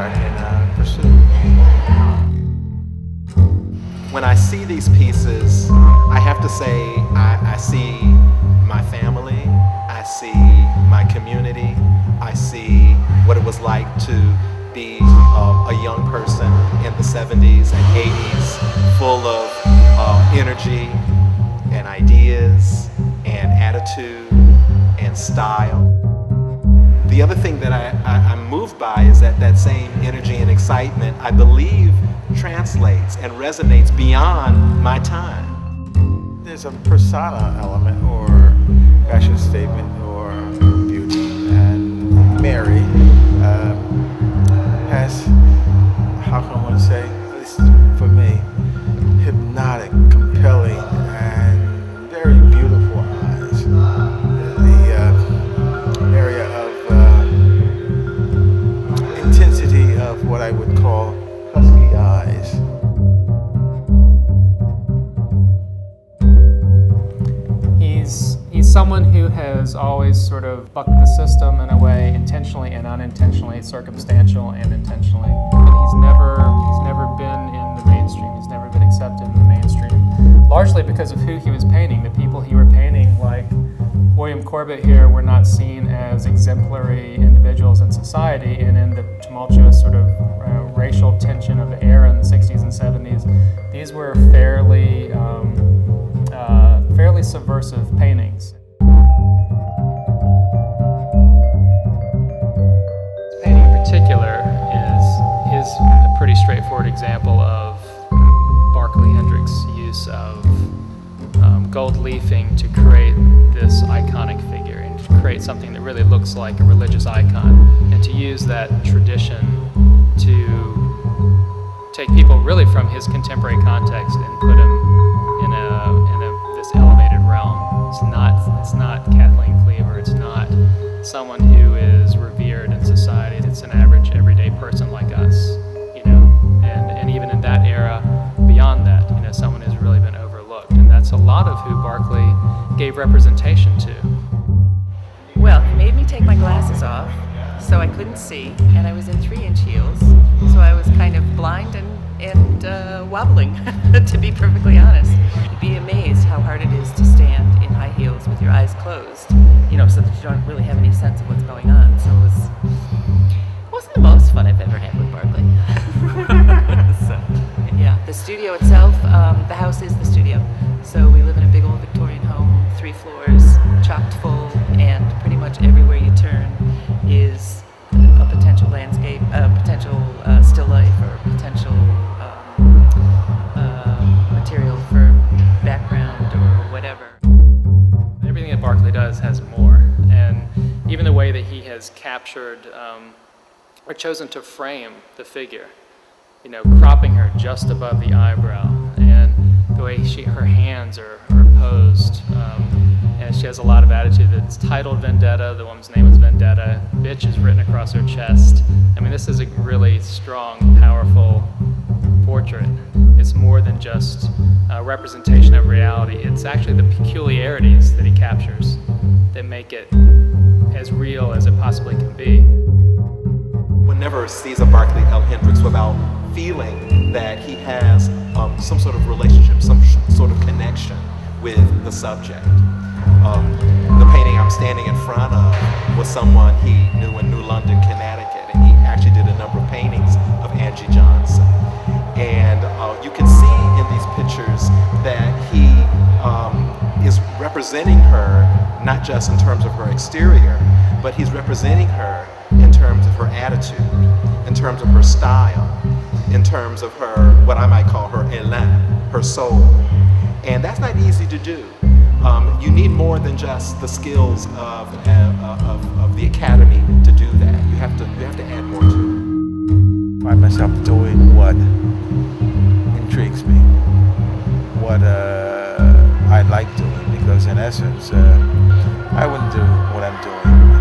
I can pursue. When I see these pieces, I have to say I see my family, I see my community, I see what it was like to be a young person in the 70s and 80s, full of energy and ideas and attitude and style. The other thing that I'm moved by is that that same energy and excitement, I believe, translates and resonates beyond my time. There's a persona element or fashion statement or beauty, and Mary has, how can one say, at least for me, hypnotic, compelling, and very beautiful eyes. The area of intensity of what I would call husky eyes. He's someone who has always sort of bucked the system in a way, intentionally and unintentionally, circumstantial and intentionally. And he's never been in the mainstream. He's never been accepted in the mainstream, largely because of who he was painting. The people he were painting, like William Corbett here, were not seen as exemplary individuals in society, and in the tumultuous sort of racial tension of the era in the 60s and 70s, these were fairly subversive paintings. This painting in particular is a pretty straightforward example of Barkley Hendricks' use of gold leafing to create this iconic figure and to create something that really looks like a religious icon, and to use that tradition to take people really from his contemporary context and put him in this elevated realm. It's not Kathleen Cleaver. It's not someone who is revered in society. It's an average, everyday person like us, you know. And even in that era, beyond that, you know, someone who's really been overlooked. And that's a lot of who Barkley gave representation to. Well, he made me take my glasses off, so I couldn't see, and I was in 3-inch heels, so I was kind of blind and wobbling, to be perfectly honest. You'd be amazed how hard it is to stand in high heels with your eyes closed, you know, so that you don't really have any sense of what's going on. So it wasn't the most fun I've ever had with Barkley. So, yeah, the studio itself, the house is the studio. So we live in a big old Victorian home, 3 floors, chocked full, and pretty much everywhere you turn is a potential landscape, a potential still life, or a potential material for background or whatever. Everything that Barkley does has more, and even the way that he has captured or chosen to frame the figure, you know, cropping her just above the eyebrow, and the way her hands are posed, and she has a lot of attitude. It's titled Vendetta. The woman's name is Vendetta. Bitch is written across her chest. I mean, this is a really strong, powerful portrait. It's more than just a representation of reality. It's actually the peculiarities that he captures that make it as real as it possibly can be. One never sees a Barkley L. Hendricks without feeling that he has some sort of relationship, some sort of connection with the subject. The painting I'm standing in front of was someone he knew in New London, Connecticut, and he actually did a number of paintings of Angie Johnson. And you can see in these pictures that he is representing her not just in terms of her exterior, but he's representing her in terms of her attitude, in terms of her style, in terms of her, what I might call her Allyn, her soul. And that's not easy to do. You need more than just the skills of the academy to do that. You have to add more to it. I find myself doing what intrigues me, what I like doing, because in essence, I wouldn't do what I'm doing